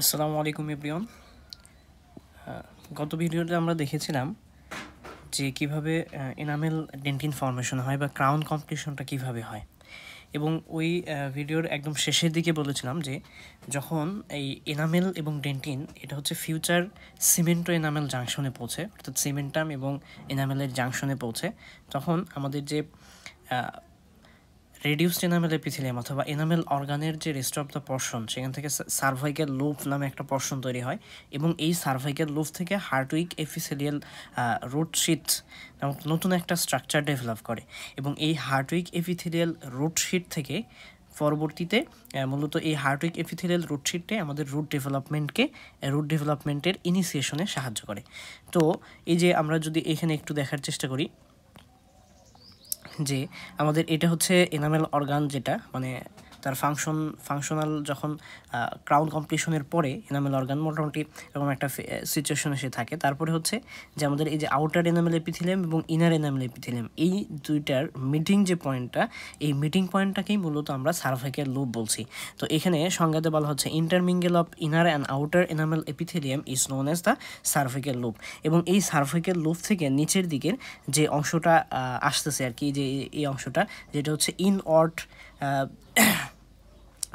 আসসালামু আলাইকুম এভরিওয়ান। গত ভিডিওতে আমরা দেখেছিলাম যে কিভাবে এনামেল ডেন্টিন ফর্মেশন হয় বা ক্রাউন কমপ্লিশনটা কিভাবে হয়, এবং ওই ভিডিওর একদম শেষের দিকে বলেছিলাম যে যখন এই এনামেল এবং ডেন্টিন এটা হচ্ছে ফিউচার সিমেন্টো এনামেল জাংশনে পৌঁছে, অর্থাৎ সিমেন্টাম এবং এনামেলের জাংশনে পৌঁছে, তখন আমাদের যে রেডিউসড এনামেল এপিথেলিয়াম অথবা এনামেল অর্গানের যে রেস্ট অফ দ্য পর্শন, সেখান থেকে সার্ভাইক্যাল লুপ নামে একটা পর্শন তৈরি হয়, এবং এই সার্ভাইক্যাল লুপ থেকে হার্টউইক এপিথেলিয়াল রুট শিট নামক নতুন একটা স্ট্রাকচার ডেভেলপ করে, এবং এই হার্টউইক এপিথেলিয়াল রুট শিট থেকে পরবর্তীতে মূলত এই হার্টউইক এপিথেলিয়াল রুট শিটে আমাদের রুট ডেভেলপমেন্টের ইনিশিয়েশনে সাহায্য করে। তো এই যে আমরা যদি এখানে একটু দেখার চেষ্টা করি যে আমাদের এটা হচ্ছে এনামেল অর্গান, যেটা মানে তার ফাংশনাল যখন ক্রাউন কমপ্লিশনের পরে এনামেল অর্গান মোটামুটি এরকম একটা সিচুয়েশনে সে থাকে। তারপরে হচ্ছে যে আমাদের এই যে আউটার এনামেল এপিথেলিয়াম এবং ইনার এনামেল এপিথেলিয়াম, এই দুইটার মিটিং যে পয়েন্টটা, এই মিটিং পয়েন্টটাকেই মূলত আমরা সার্ভাইক্যাল লুপ বলছি। তো এখানে সংজ্ঞাতে বলা হচ্ছে intermingle of inner and outer enamel epithelium is known as the cervical loop. এবং এই সার্ভাইক্যাল লুপ থেকে নিচের দিকের যে অংশটা আসতেছে আর কি, যে এই অংশটা যেটা হচ্ছে ইনওয়ার্ড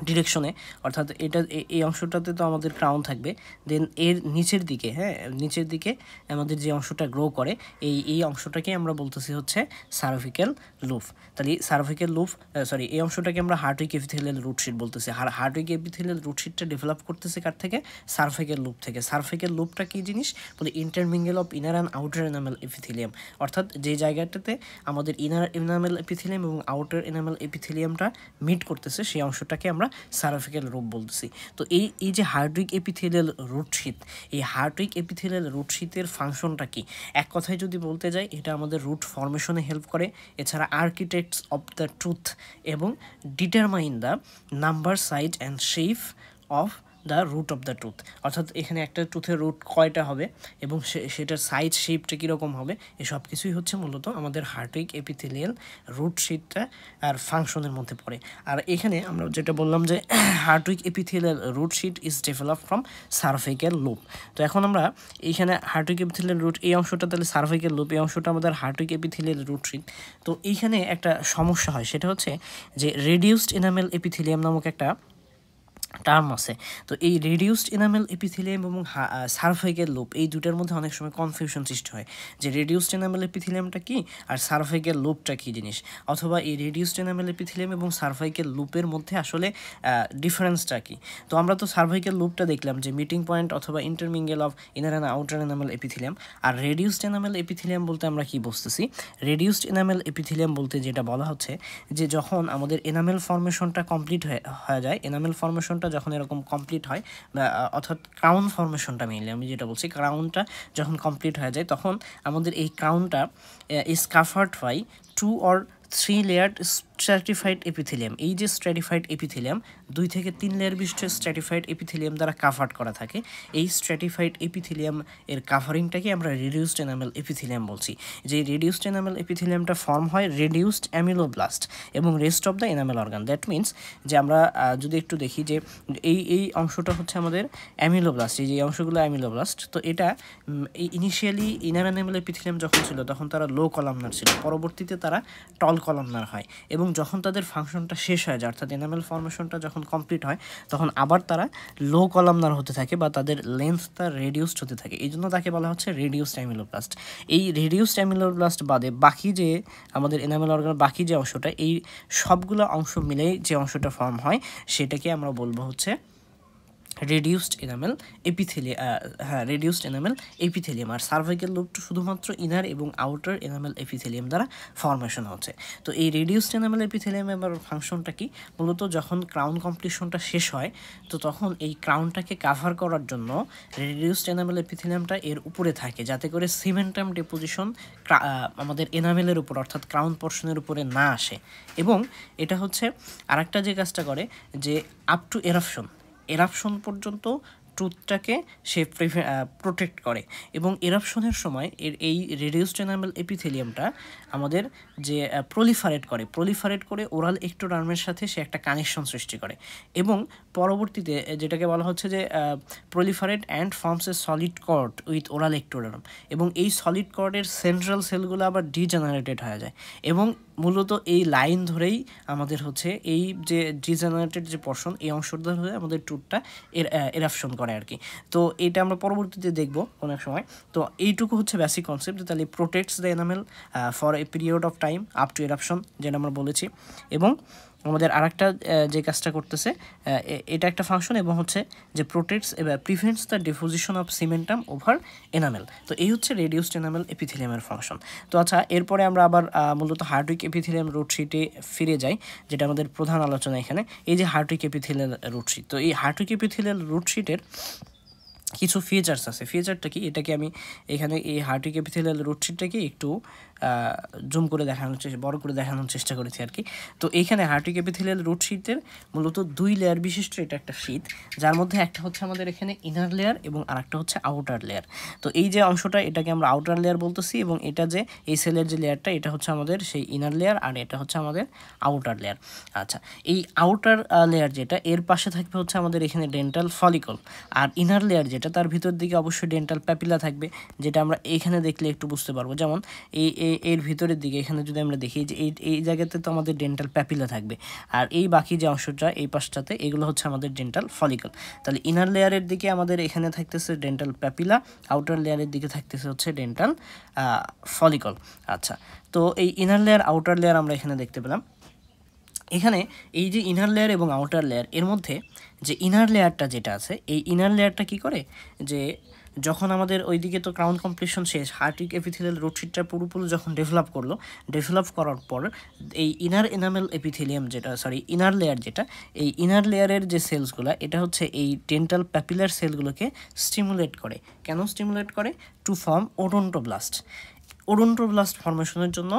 ডিরেকশনে, অর্থাৎ এটা এই অংশটাতে তো আমাদের ক্রাউন থাকবে, দেন এর নিচের দিকে নিচের দিকে আমাদের যে অংশটা গ্রো করে, এই অংশটাকে আমরা বলতেছি হচ্ছে সার্ভিক্যাল লুপ। তাহলে সার্ভিক্যাল লুপ এই অংশটাকে আমরা হার্টউইক এপিথেলিয়াল রুটশিট বলতেছি। হার্টউইক এপিথেলিয়াল রুটশিটটা ডেভেলপ করতেছে কার থেকে? সার্ভিক্যাল লুপ থেকে। সার্ভিক্যাল লুপটা কী জিনিস? বলে intermingle of inner and outer enamel epithelium, অর্থাৎ যে জায়গাটাতে আমাদের ইনার এনামেল এপিথেলিয়াম এবং আউটার এনামেল এপিথেলিয়ামটা মিট করতেছে, সেই অংশটাকে আমরা সার্ভিক্যাল রুট বলতেছি। তো এই যে হার্টউইক এপিথেলিয়াল রুটশিট, এই হার্টউইক এপিথেলিয়াল রুটশিটের ফাংশনটা কি? এক কথায় যদি বলতে যাই, এটা আমাদের রুট ফর্মেশনে হেল্প করে, এছাড়া আর্কিটেক্টস অফ দ্য ট্রুথ এবং determine the number, size and shape of the root of the tooth, অর্থাৎ এখানে একটা টুথের রুট কয়টা হবে এবং সেটার সাইজ শেপটা কীরকম হবে, এসব কিছুই হচ্ছে মূলত আমাদের হার্টউইক এপিথেলিয়াল রুট শিটটা আর ফাংশনের মধ্যে পড়ে। আর এখানে আমরা যেটা বললাম যে Hertwig epithelial root sheath is develop from cervical loop. তো এখন আমরা এইখানে হার্টউইক এপিথেলিয়াল রুট, এই অংশটা তাহলে সার্ভিক্যাল লুপ, এই অংশটা আমাদের হার্টউইক এপিথেলিয়াল রুট শিট। তো এইখানে একটা সমস্যা হয়, সেটা হচ্ছে যে রেডিউসড এনামেল এপিথেলিয়াম নামক একটা টার্ম আছে। তো এই রেডিউসড এনামেল এপিথেলিয়াম এবং সার্ভাইক্যাল লুপ, এই দুটার মধ্যে অনেক সময় কনফিউশন সৃষ্টি হয় যে রেডিউসড এনামেল এপিথেলিয়ামটা কি আর সার্ভাইক্যাল লুপটা কী জিনিস, অথবা এই রেডিউসড এনামেল এপিথেলিয়াম এবং সার্ভাইক্যাল লুপের মধ্যে আসলে ডিফারেন্সটা কি। তো আমরা তো সার্ভাইক্যাল লুপটা দেখলাম যে মিটিং পয়েন্ট অথবা intermingle of inner and outer enamel epithelium. আর রেডিউসড এনামেল এপিথেলিয়াম বলতে আমরা কি বুঝতেছি? রেডিউসড এনামেল এপিথেলিয়াম বলতে যেটা বলা হচ্ছে যে যখন আমাদের এনামেল ফর্মেশনটা কমপ্লিট হয়ে যায়, এনামেল ফর্মেশনটা যখন এরকম কমপ্লিট হয়, অর্থাৎ ক্রাউন ফর্মেশনটা মেইনলি আমি যেটা বলছি, ক্রাউনটা যখন কমপ্লিট হয়ে যায়, তখন আমাদের এই ক্রাউনটা is covered by 2 or 3 layered stratified epithelium. এই যে স্ট্র্যাটিফাইড এপিথেলিয়াম, 2 থেকে 3 লেয়ার বিশিষ্ট স্ট্র্যাটিফাইড এপিথেলিয়াম দ্বারা কাভার্ড করা থাকে। এই স্ট্র্যাটিফাইড এপিথেলিয়াম এর কাভারিংটাকে আমরা রিডিউসড এনামেল এপিথেলিয়াম বলছি। যে রিডিউসড এনামেল এপিথেলিয়ামটা ফর্ম হয় রিডিউসড অ্যামিলোব্লাস্ট এবং rest of the enamel organ. That means যে আমরা যদি একটু দেখি যে এই অংশটা হচ্ছে আমাদের অ্যামিলোব্লাস্ট, এই যে অংশগুলো অ্যামিলোব্লাস্ট। তো এটা ইনিশিয়ালি ইনার এনামেল এপিথেলিয়াম যখন ছিল তখন তারা লো কলামনার ছিল, পরবর্তীতে তারা টল কলামনার হয়, এবং যখন তাদের ফাংশনটা শেষ হয়ে যায়, অর্থাৎ এনামেল ফর্মেশনটা যখন কমপ্লিট হয়, তখন আবার তারা লো কলামনার হতে থাকে বা তাদের লেন্থটা রেডিউসড হতে থাকে। এই জন্য তাকে বলা হচ্ছে রেডিউসড অ্যামিলোব্লাস্ট। এই রেডিউসড অ্যামিলোব্লাস্ট বাদে বাকি যে আমাদের এনামেল অর্গান বাকি যে অংশটা, এই সবগুলো অংশ মিলেই যে অংশটা ফর্ম হয়, সেটাকে আমরা বলবো হচ্ছে রেডিউসড এনামেল এপিথেলিয়াম। আর সার্ভাইক্যাল লুপটা শুধুমাত্র ইনার এবং আউটার এনামেল এপিথেলিয়াম দ্বারা ফর্মেশন হচ্ছে। তো এই রেডিউসড এনামেল এপিথেলিয়ামের ফাংশনটা কি? মূলত যখন ক্রাউন কমপ্লিশনটা শেষ হয়, তো তখন এই ক্রাউনটাকে কাভার করার জন্য রেডিউসড এনামেল এপিথেলিয়ামটা এর উপরে থাকে, যাতে করে সিমেন্টাম ডিপোজিশন আমাদের এনামেলের উপর, অর্থাৎ ক্রাউন পোর্শনের উপরে না আসে। এবং এটা হচ্ছে আরেকটা যে কাজটা করে, যে আপ টু এরাপশন পর্যন্ত টুথটাকে সে প্রোটেক্ট করে। এবং এরাপশনের সময় এই রেডিউসড এনামেল এপিথেলিয়ামটা আমাদের যে প্রলিফারেট করে ওরাল এক্টোডার্মের সাথে সে একটা কানেকশন সৃষ্টি করে এবং পরবর্তীতে যেটাকে বলা হচ্ছে যে proliferate and forms a solid cord with oral ectoderm, এবং এই সলিড কর্ডের সেন্ট্রাল সেলগুলো আবার ডিজেনারেটেড হয়ে যায় এবং মূলত এই লাইন ধরেই আমাদের হচ্ছে এই যে ডিজেনারেটেড যে পোরশন এই অংশটা ধরে আমাদের টুথটা এরাপশন করে আর কি। তো এটা আমরা পরবর্তীতে দেখব অনেক সময়। তো এইটুকু হচ্ছে বেসিক কনসেপ্ট, তাহলে protects the enamel for a period of time up to eruption, যেটা আমরা বলেছি। এবং আমাদের আরেকটা যে কাজটা করতেছে এটা একটা ফাংশন এবং হচ্ছে যে প্রোটেক্টস এবং prevents the deposition of cementum over enamel. তো এই হচ্ছে রেডিউসড এনামেল এপিথেলিয়ামের ফাংশন। তো আচ্ছা, এরপরে আমরা আবার মূলত হার্টউইক এপিথেলিয়াম রুট শিটে ফিরে যাই, যেটা আমাদের প্রধান আলোচনা এখানে। এই যে হার্টউইক এপিথেলিয়াল রুট শিট, তো এই হার্টউইক এপিথেলিয়াল রুট শিটের কিছু ফিচার্স আছে। ফিচারটা কি, এটাকে আমি এখানে এই হার্টউইক এপিথেলিয়াল রুট শিটটাকে একটু জুম করে বড় করে দেখানোর চেষ্টা করেছি আর কি। তো এইখানে হার্টউইক এপিথেলিয়াল রুট শিটের মূলত 2 লেয়ার বিশিষ্ট এটা একটা শীট, যার মধ্যে একটা হচ্ছে আমাদের এখানে ইনার লেয়ার এবং আরেকটা হচ্ছে আউটার লেয়ার। তো এই যে অংশটা এটাকে আমরা আউটার লেয়ার বলতেছি, এবং এটা যে এই সেলের যে লেয়ারটা এটা হচ্ছে আমাদের সেই ইনার লেয়ার, আর এটা হচ্ছে আমাদের আউটার লেয়ার। আচ্ছা, এই আউটার লেয়ার যেটা, এর পাশে থাকবে হচ্ছে আমাদের এখানে ডেন্টাল ফলিকল, আর ইনার লেয়ার যেটা তার ভিতর দিকে অবশ্যই ডেন্টাল প্যাপিলা থাকবে, যেটা আমরা এইখানে দেখলে একটু বুঝতে পারবো। যেমন এর ভিতরের দিকে এখানে যদি আমরা দেখি যে এই জায়গাতে তো আমাদের ডেন্টাল প্যাপিলা থাকবে, আর এই বাকি যে অংশটা এই পাশটাতে এগুলো হচ্ছে আমাদের ডেন্টাল ফলিকল। তাহলে ইনার লেয়ারের দিকে আমাদের এখানে থাকতেছে ডেন্টাল প্যাপিলা, আউটার লেয়ারের দিকে থাকতেছে হচ্ছে ডেন্টাল ফলিকল। আচ্ছা, তো এই ইনার লেয়ার আউটার লেয়ার আমরা এখানে দেখতে পেলাম। এখানে এই যে ইনার লেয়ার এবং আউটার লেয়ার, এর মধ্যে যে ইনার লেয়ারটা যেটা আছে, এই ইনার লেয়ারটা কি করে যে যখন আমাদের ওইদিকে তো ক্রাউন কমপ্লিশন শেষ, হার্টউইক এপিথেলিয়াল রুট শিটটা পুরোপুরি যখন ডেভেলপ করার পর এই ইনার এনামেল এপিথেলিয়াম যেটা ইনার লেয়ার যেটা, এই ইনার লেয়ারের যে সেলসগুলো এটা হচ্ছে এই ডেন্টাল প্যাপিলার সেলগুলোকে স্টিমুলেট করে। কেন স্টিমুলেট করে? To form ওডোন্টোব্লাস্ট। ওডোন্টোব্লাস্ট ফর্মেশনের জন্য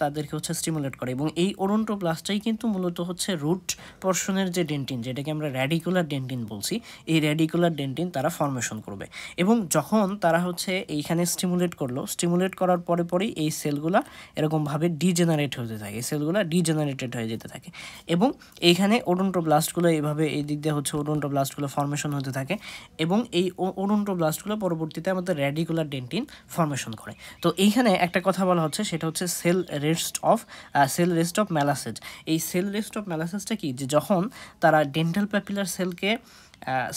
তাদেরকে হচ্ছে স্টিমুলেট করে, এবং এই ওডোন্টোব্লাস্টটাই কিন্তু মূলত হচ্ছে রুট পোরশনের যে ডেন্টিন, যেটাকে আমরা র্যাডিকুলার ডেন্টিন বলছি, এই র্যাডিকুলার ডেন্টিন তারা ফর্মেশন করবে। এবং যখন তারা হচ্ছে এইখানে স্টিমুলেট করার পরেই এই সেলগুলা এরকমভাবে ডিজেনারেট হতে থাকে, এই সেলগুলো ডিজেনারেটেড হয়ে যেতে থাকে, এবং এইখানে ওডোন্টোব্লাস্টগুলো এইভাবে এই দিক দিয়ে হচ্ছে ওডোন্টোব্লাস্টগুলো ফর্মেশন হতে থাকে, এবং এই ওডোন্টোব্লাস্টগুলো পরবর্তীতে আমাদের র্যাডিকুলার ডেন্টিন ফর্মেশন করে। তো এইখানে একটা কথা বলা হচ্ছে, সেটা হচ্ছে সেল রেস্ট অফ ম্যালাসেজ। এই সেল রেস্ট অফ ম্যালাসেজটা কি, যে যখন তারা ডেন্টাল প্যাপিলার সেলকে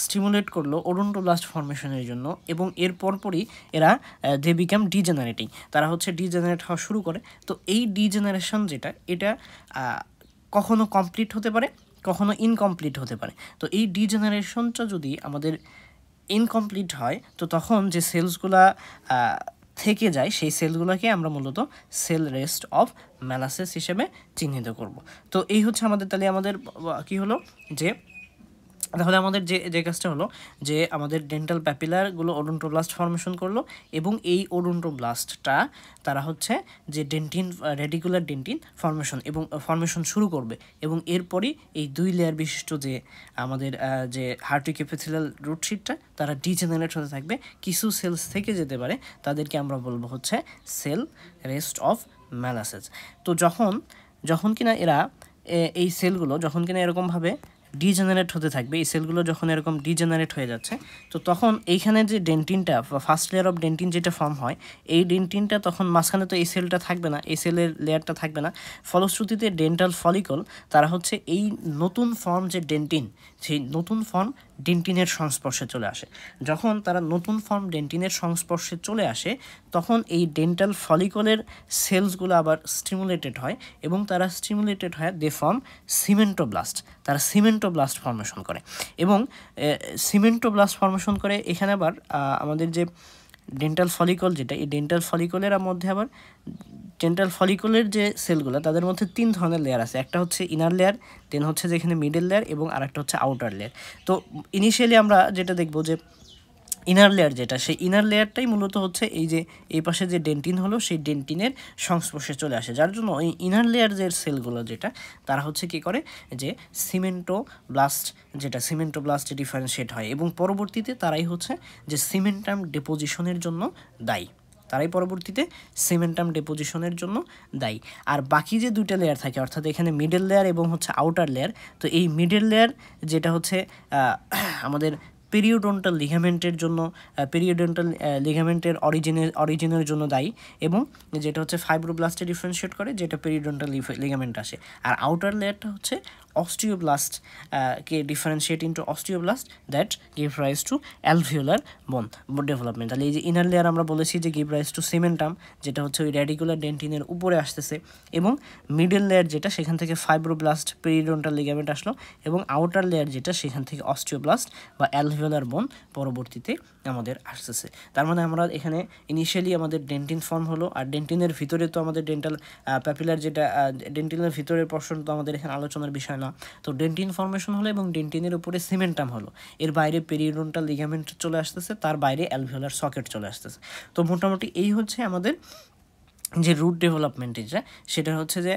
স্টিমুলেট করলো ওডোন্টোব্লাস্ট ফর্মেশনের জন্য, এবং এর পরপরই এরা দে বিকাম ডিজেনারেটিং, তারা হচ্ছে ডিজেনারেট হওয়া শুরু করে। তো এই ডিজেনারেশন যেটা, এটা কখনো কমপ্লিট হতে পারে, কখনো ইনকমপ্লিট হতে পারে। তো এই ডিজেনারেশনটা যদি আমাদের ইনকমপ্লিট হয়, তো তখন যে সেলসগুলা থেকে যায় সেই সেলগুলোকে আমরা মূলত সেল রেস্ট অফ ম্যালাসেস হিসেবে চিহ্নিত করব। তো এই হচ্ছে আমাদের, তাহলে আমাদের কি হলো যে, তাহলে আমাদের যে কাজটা হলো যে আমাদের ডেন্টাল প্যাপিলারগুলো ওডোন্টোব্লাস্ট ফর্মেশন করলো, এবং এই ওডোন্টোব্লাস্টটা তারা হচ্ছে যে রেডিকুলার ডেন্টিন ফর্মেশন শুরু করবে, এবং এরপরই এই 2 লেয়ার বিশিষ্ট যে আমাদের যে হার্টউইক এপিথেলিয়াল রুট শিটটা তারা ডিজেনারেট হতে থাকবে, কিছু সেলস থেকে যেতে পারে, তাদেরকে আমরা বলবো হচ্ছে সেল রেস্ট অফ ম্যালাসেস। তো যখন কিনা এরা এই সেলগুলো যখন কিনা এরকমভাবে ডিজেনারেট হতে থাকবে, এই সেলগুলো যখন এরকম ডিজেনারেট হয়ে যাচ্ছে, তো তখন এইখানে যে ডেন্টিনটা ফার্স্ট লেয়ার অফ ডেন্টিন যেটা ফর্ম হয়, এই ডেন্টিনটা তখন মাঝখানে তো এই সেলটা থাকবে না, এই সেলের লেয়ারটা থাকবে না, ফলশ্রুতিতে ডেন্টাল ফলিকল তারা হচ্ছে এই নতুন ফর্ম যে ডেন্টিন, সেই নতুন ফর্ম ডেন্টিনের সংস্পর্শে চলে আসে। যখন তারা নতুন ফর্ম ডেন্টিনের সংস্পর্শে চলে আসে, তখন এই ডেন্টাল ফলিকলের সেলসগুলো আবার স্টিমুলেটেড হয়, এবং তারা স্টিমুলেটেড হয় দে ফর্ম সিমেন্টোব্লাস্ট, তারা সিমেন্টোব্লাস্ট ফর্মেশন করে, এবং সিমেন্টোব্লাস্ট ফর্মেশন করে। এখানে আবার আমাদের যে ডেন্টাল ফলিকল যেটা, এই ডেন্টাল ফলিকলের মধ্যে আবার ডেন্টাল ফলিকলের যে সেলগুলো তাদের মধ্যে 3 ধরনের লেয়ার আছে। একটা হচ্ছে ইনার লেয়ার, দেন হচ্ছে যেখানে মিডল লেয়ার, এবং আরেকটা হচ্ছে আউটার লেয়ার। তো ইনিশিয়ালি আমরা যেটা দেখবো যে ইনার লেয়ার যেটা, সেই ইনার লেয়ারটাই মূলত হচ্ছে এই যে এই পাশে যে ডেন্টিন হলো সেই ডেন্টিনের সংস্পর্শে চলে আসে, যার জন্য এই ইনার লেয়ার যে সেলগুলো যেটা তারা হচ্ছে কি করে যে সিমেন্টোব্লাস্টে ডিফারেন্সিয়েট হয় এবং পরবর্তীতে তারাই হচ্ছে যে সিমেন্টাম ডিপোজিশনের জন্য দায়ী। দায়ী। আর বাকি যে দুইটা লেয়ার থাকে, অর্থাৎ এখানে মিডল লেয়ার এবং হচ্ছে আউটার লেয়ার, তো এই মিডল লেয়ার যেটা হচ্ছে আমাদের পেরিওডন্টাল লিগামেন্টের অরিজিনের জন্য দায়ী, এবং যেটা হচ্ছে ফাইব্রোব্লাস্টে ডিফারেন্সিয়েট করে, যেটা পেরিওডন্টাল লিগামেন্ট আসে। আর আউটার লেয়ারটা হচ্ছে osteoblast K differentiate into osteoblast that give rise to alveolar বোন ডেভেলপমেন্ট। তাহলে এই যে ইনার লেয়ার আমরা বলেছি যে গিভ রাইজ টু সিমেন্টাম, যেটা হচ্ছে ওই র্যাডিকুলার ডেন্টিনের উপরে আসতেছে, এবং মিডল লেয়ার যেটা সেখান থেকে ফাইব্রোব্লাস্ট পেরিডন্টাল লিগামেন্ট আসলো, এবং আউটার লেয়ার যেটা সেখান থেকে অস্টিওব্লাস্ট বা অ্যালভিওলার বোন পরবর্তীতে আমাদের আসতেছে। তার মানে আমরা এখানে ইনিশিয়ালি আমাদের ডেন্টিন ফর্ম হলো, আর ডেন্টিনের ভিতরে তো আমাদের ডেন্টাল প্যাপিলার যেটা ডেন্টিনের ভিতরের পোর্শন তো আমাদের এখানে আলোচনার বিষয় না। তো ডেন্টিন ফর্মেশন হলো এবং ডেন্টিনের উপরে সিমেন্টাম হলো, এর বাইরে পেরিডন্টাল লিগামেন্ট চলে আসতেছে, তার বাইরে অ্যালভিওলার সকেট চলে আসতেছে। তো মোটামুটি এই হচ্ছে আমাদের যে রুট ডেভেলপমেন্ট সেটা হচ্ছে যে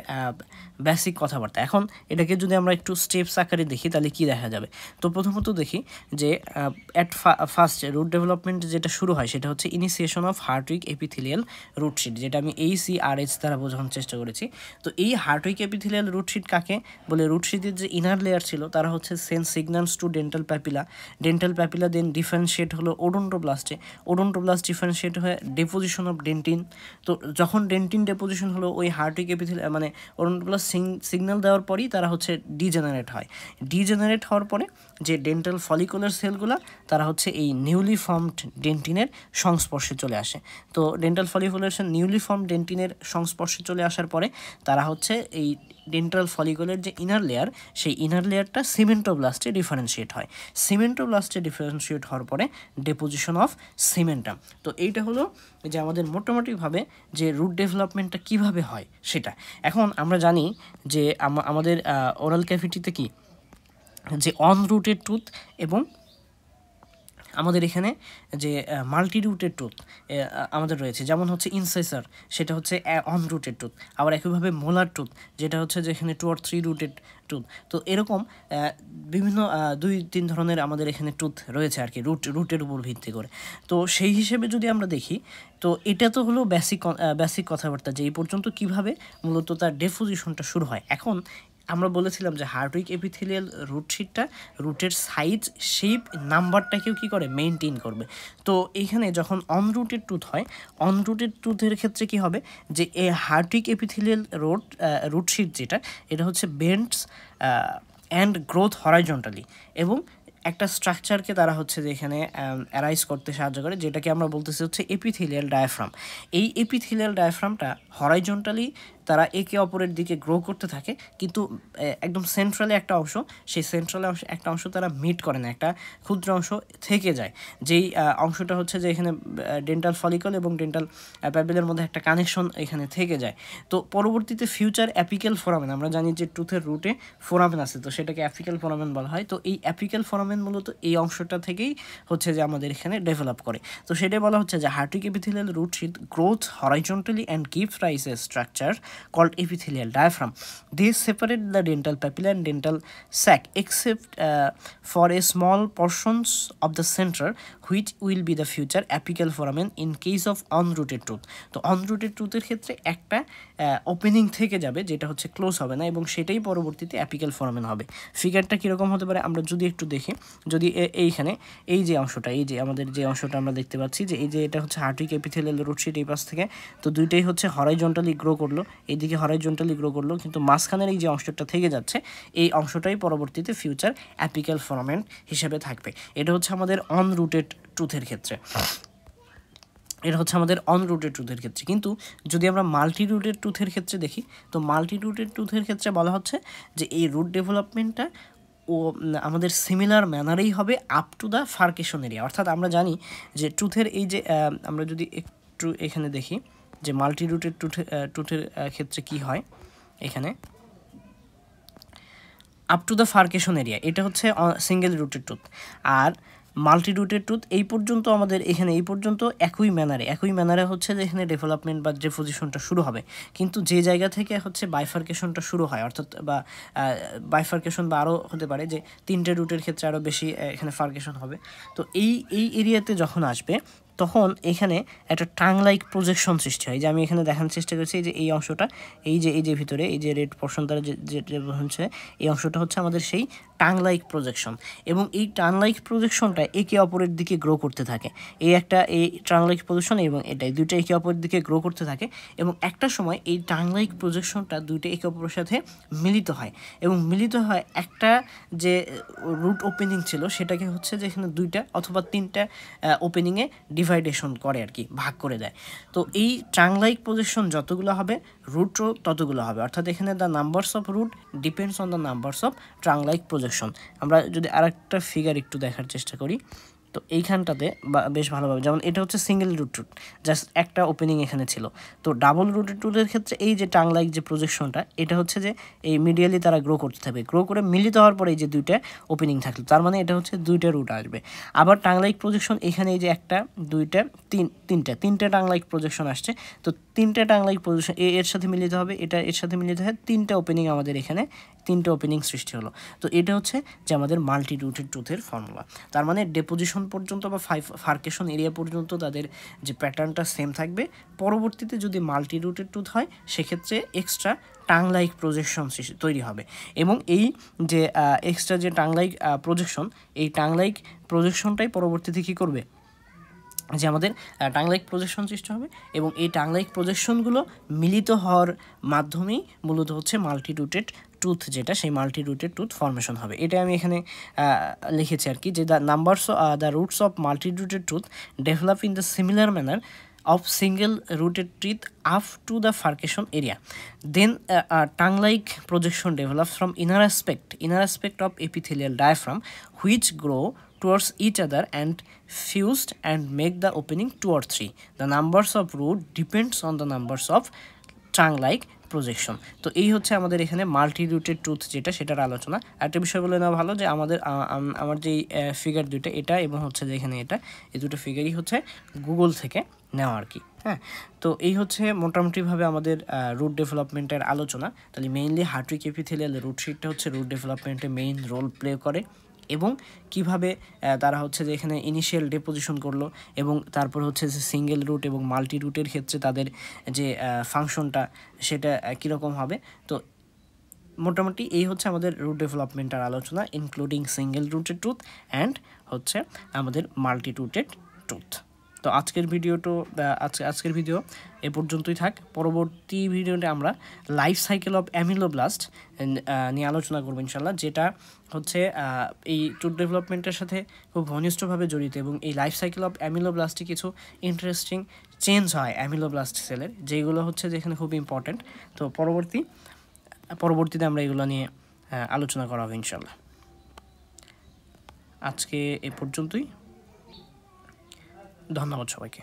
বেসিক কথাবার্তা। এখন এটাকে যদি আমরা একটু স্টেপস আকারে দেখি তাহলে কি দেখা যাবে। তো প্রথমত দেখি যে ফার্স্ট রুট ডেভেলপমেন্ট যেটা শুরু হয় সেটা হচ্ছে ইনিসিয়েশন অফ হার্টউইক এপিথেলিয়াল রুটশিট, যেটা আমি ACRH দ্বারা বোঝানোর চেষ্টা করেছি। তো এই হার্টউইক এপিথেলিয়াল রুটশিট কাকে বলে? রুটশিটের যে ইনার লেয়ার ছিল তারা হচ্ছে sense signals to dental papilla then differentiate হলো ওডোন্টোব্লাস্ট ডিফারেন্সিয়েট হয়ে ডিপোজিশন অফ ডেন্টিন। তো যখন ডেন্টিন ডিপোজিশন হলো ওই হার্টউইক এপিথেলিয়াল মানে ওডোন্টোব্লাস্ট সিগন্যাল দেওয়ার পরই তারা হচ্ছে ডিজেনারেট হওয়ার পরে যে ডেন্টাল ফলিকুলার সেলগুলো তারা হচ্ছে এই নিউলি ফর্মড ডেন্টিনের সংস্পর্শে চলে আসে। তো ডেন্টাল ফলিকুলার নিউলি ফর্ম ডেন্টিনের সংস্পর্শে চলে আসার পরে তারা হচ্ছে এই ডেন্টাল ফলিকুলার যে ইনার লেয়ার সেই ইনার লেয়ারটা সিমেন্টোব্লাস্টে ডিফারেন্সিয়েট হওয়ার পরে ডিপোজিশন অফ সিমেন্টাম। তো এইটা হলো যে আমাদের মোটামুটিভাবে যে রুট ডেভেলপমেন্টটা কিভাবে হয় সেটা। এখন আমরা জানি যে আমাদের ওরাল ক্যাভিটিতে কি যে অনরুটেড টুথ এবং আমাদের এখানে যে মাল্টি রুটেড টুথ আমাদের রয়েছে, যেমন হচ্ছে ইনসাইসার সেটা হচ্ছে অনরুটেড টুথ, আবার একইভাবে মোলার টুথ যেটা হচ্ছে যেখানে 2 or 3 রুটেড টুথ। তো এরকম বিভিন্ন 2-3 ধরনের আমাদের এখানে টুথ রয়েছে আর কি রুটের উপর ভিত্তি করে। তো সেই হিসেবে যদি আমরা দেখি তো এটা তো হলো বেসিক কথাবার্তা যে এই পর্যন্ত কিভাবে মূলত তার ডেপোজিশনটা শুরু হয়। এখন আমরা বলেছিলাম যে হার্টউইক এপিথেলিয়াল রুটশিটটা রুটের সাইজ শেপ নাম্বারটাকেও কী করে মেনটেন করবে। তো এইখানে যখন অনরুটেড টুথ হয়, অনরুটেড টুথের ক্ষেত্রে কি হবে যে এই হার্টউইক এপিথেলিয়াল রুটশিট যেটা এটা হচ্ছে বেন্ডস অ্যান্ড গ্রোথ হরাইজন্টালি, এবং একটা স্ট্রাকচারকে তারা হচ্ছে যে এখানে অ্যারাইজ করতে সাহায্য করে, যেটাকে আমরা বলতেছি হচ্ছে এপিথেলিয়াল ডায়াফ্রাম। এই এপিথেলিয়াল ডায়াফ্রামটা হরাইজন্টালি তারা একে অপরের দিকে গ্রো করতে থাকে, কিন্তু একদম সেন্ট্রালে একটা অংশ, সেই সেন্ট্রালে একটা অংশ তারা মিট করে না, একটা ক্ষুদ্র অংশ থেকে যায়, যেই অংশটা হচ্ছে যে এখানে ডেন্টাল ফলিকল এবং ডেন্টাল প্যাপিলের মধ্যে একটা কানেকশন এখানে থেকে যায়। তো পরবর্তীতে ফিউচার অ্যাপিক্যাল ফোরামেন, আমরা জানি যে টুথের রুটে ফোরামেন আছে, তো সেটাকে অ্যাপিক্যাল ফোরামেন বলা হয়। তো এই অ্যাপিক্যাল ফোরামেন মূলত এই অংশটা থেকেই হচ্ছে যে আমাদের এখানে ডেভেলপ করে। তো সেটাই বলা হচ্ছে যে Hertwig epithelial root sheath growth horizontally and gives rise a structure called epithelial diaphragm. These separate the dental papilla and dental sac except for a small portions of the center which will be the future apical foramen in case of unrooted tooth. তো unrooted tooth-এর ক্ষেত্রে একটা opening থেকে যাবে যেটা হচ্ছে close হবে না, এবং সেটাই পরবর্তীতে অ্যাপিক্যাল ফোরামেন হবে। ফিগারটা কীরকম হতে পারে আমরা যদি একটু দেখি, যদি এইখানে এই যে অংশটা, এই যে আমাদের যে অংশটা আমরা দেখতে পাচ্ছি যে এই যে এটা হচ্ছে হার্টউইক এপিথেলিয়াল রুটশিট এই পাশ থেকে, তো দুইটাই হচ্ছে হরাইজন্টালি গ্রো করলো, এইদিকে হরাইজন্টালি গ্রো করলো, কিন্তু মাঝখানের এই যে অংশটা থেকে যাচ্ছে এই অংশটাই পরবর্তীতে ফিউচার অ্যাপিক্যাল ফোরামেন হিসেবে থাকবে। এটা হচ্ছে আমাদের অনরুটেড টুথের ক্ষেত্রে, কিন্তু যদি আমরা মাল্টি রুটেড টুথের ক্ষেত্রে দেখি, তো মাল্টি রুটেড টুথের ক্ষেত্রে বলা হচ্ছে যে এই রুট ডেভেলপমেন্টটা ও আমাদের সিমিলার ম্যানারেই হবে আপ টু দ্য ফার্কেশন এরিয়া। অর্থাৎ আমরা জানি যে টুথের এই যে আমরা যদি একটু এখানে দেখি যে মাল্টি রুটেড টুথের ক্ষেত্রে কি হয়, এখানে আপ টু দ্য ফার্কেশন এরিয়া এটা হচ্ছে সিঙ্গেল রুটেড টুথ, আর মাল্টি রুটেড টুথ এই পর্যন্ত আমাদের এখানে এই পর্যন্ত একই ম্যানারে হচ্ছে যে এখানে ডেভেলপমেন্ট বা ডেপোজিশনটা শুরু হবে, কিন্তু যে জায়গা থেকে হচ্ছে বাইফার্কেশনটা শুরু হয়, অর্থাৎ বা বাইফার্কেশন বা আরও হতে পারে যে 3টে রুটের ক্ষেত্রে আরও বেশি এখানে ফার্কেশন হবে। তো এই এরিয়াতে যখন আসবে তখন এখানে একটা টাং লাইক প্রজেকশন সৃষ্টি হয়। যে আমি এখানে দেখানোর চেষ্টা করছি যে এই অংশটা এই যে ভিতরে এই যে রেড পোর্শন দ্বারা যে হচ্ছে এই অংশটা হচ্ছে আমাদের সেই টাং লাইক প্রজেকশন, এবং এই টাং লাইক প্রজেকশনটা একে অপরের দিকে গ্রো করতে থাকে। এই টাং লাইক প্রজেকশন এবং এটাই দুইটা একে অপরের দিকে গ্রো করতে থাকে, এবং একটা সময় এই টাং লাইক প্রজেকশনটা দুইটা একে অপরের সাথে মিলিত হয়, এবং মিলিত হয় একটা যে রুট ওপেনিং ছিল সেটাকে হচ্ছে যে এখানে 2টা অথবা 3টা ওপেনিংয়ে ডিভাইডেশন করে আর কি, ভাগ করে দেয়। তো এই টাং লাইক প্রজেকশন যতগুলো হবে রুটও ততগুলো হবে, অর্থাৎ এখানে the numbers of root depends on the numbers of tongue like projection. আমরা যদি আরেকটা ফিগার একটু দেখার চেষ্টা করি, তো এইখানটাতে বেশ ভালোভাবে, যেমন এটা হচ্ছে সিঙ্গেল রুট টুথ, জাস্ট একটা ওপেনিং এখানে ছিল। তো ডাবল রুটেড টুথের ক্ষেত্রে এই যে টাং লাইক যে প্রজেকশনটা এটা হচ্ছে যে এই মিডিয়ালি তারা গ্রো করতে থাকবে, গ্রো করে মিলিত হওয়ার পরে এই যে 2টা ওপেনিং থাকলো, তার মানে এটা হচ্ছে 2টা রুট আসবে। আবার টাং লাইক প্রজেকশন এখানে এই যে 1টা 2টা 3টা টাং লাইক প্রজেকশন আসছে, তো 3টা টাং লাইক প্রজেকশন এর সাথে মিলিত হবে, এটা এর সাথে মিলিত হয়, 3টা ওপেনিং আমাদের এখানে 3টা ওপেনিং সৃষ্টি হলো। তো এটা হচ্ছে যে আমাদের মাল্টি রুটেড টুথের ফর্মুলা। তার মানে ডেপোজিশন পর্যন্ত বা ফার্কেশন এরিয়া পর্যন্ত তাদের যে প্যাটার্নটা সেম থাকবে, পরবর্তীতে যদি মাল্টি রুটেড টুথ হয় সেক্ষেত্রে এক্সট্রা টাং লাইক প্রজেকশন তৈরি হবে, এবং এই যে এক্সট্রা যে টাং লাইক প্রজেকশন, এই টাং লাইক প্রজেকশনটাই পরবর্তীতে কী করবে, যে আমাদের টাং লাইক প্রজেকশন সৃষ্টি হবে, এবং এই টাং লাইক প্রজেকশনগুলো মিলিত হওয়ার মাধ্যমেই মূলত হচ্ছে মাল্টি রুটেড টুথ, যেটা সেই মাল্টি রুটেড টুথ ফর্মেশন হবে। এটা আমি এখানে লিখেছি আর কি, যে the roots of multi rooted tooth develop in the similar manner of single rooted teeth up to the furcation area. Then a tongue-like projection develops from inner aspect of epithelial diaphragm, which grow towards each other and fused and make the opening 2 or 3. The numbers of root depends on the numbers of tongue-like projection. তো এই হচ্ছে আমাদের এখানে multi rooted tooth যেটা, সেটার আলোচনা। একটা বিষয় বলে নেওয়া ভালো যে আমার যেই ফিগার দুইটা, এটা এবং হচ্ছে যে এখানে এটা, এই দুটো ফিগারই হচ্ছে গুগল থেকে নেওয়া আর কি। হ্যাঁ, তো এই হচ্ছে মোটামুটিভাবে আমাদের রুট ডেভেলপমেন্টের আলোচনা। তাহলে মেইনলি হার্ট্রিক এপিথেলিয়াল রুট শিটটা হচ্ছে রুট ডেভেলপমেন্টে মেইন রোল প্লে করে, এবং কিভাবে তারা হচ্ছে যে এখানে ইনিশিয়াল ডেপোজিশন করলো, এবং তারপর হচ্ছে যে সিঙ্গেল রুট এবং মাল্টি রুটের ক্ষেত্রে তাদের যে ফাংশনটা সেটা কীরকম হবে। তো মোটামুটি এই হচ্ছে আমাদের রুট ডেভেলপমেন্টের আলোচনা, including single rooted tooth and হচ্ছে আমাদের মাল্টি রুটেড টুথ। তো আজকের ভিডিও এ পর্যন্তই থাক। পরবর্তী ভিডিওতে আমরা লাইফ সাইকেল অফ অ্যামিলোব্লাস্ট নিয়ে আলোচনা করবো ইনশাল্লাহ, যেটা হচ্ছে এই টুথ ডেভেলপমেন্টের সাথে খুব ঘনিষ্ঠভাবে জড়িত, এবং এই লাইফ সাইকেল অফ অ্যামিলোব্লাস্টে কিছু ইন্টারেস্টিং চেঞ্জ হয় অ্যামিলোব্লাস্ট সেলের, যেগুলো হচ্ছে যেখানে খুব ইম্পর্ট্যান্ট। তো পরবর্তীতে আমরা এগুলো নিয়ে আলোচনা করা হবে ইনশাল্লাহ। আজকে এ পর্যন্তই, ধন্যবাদ সবাইকে।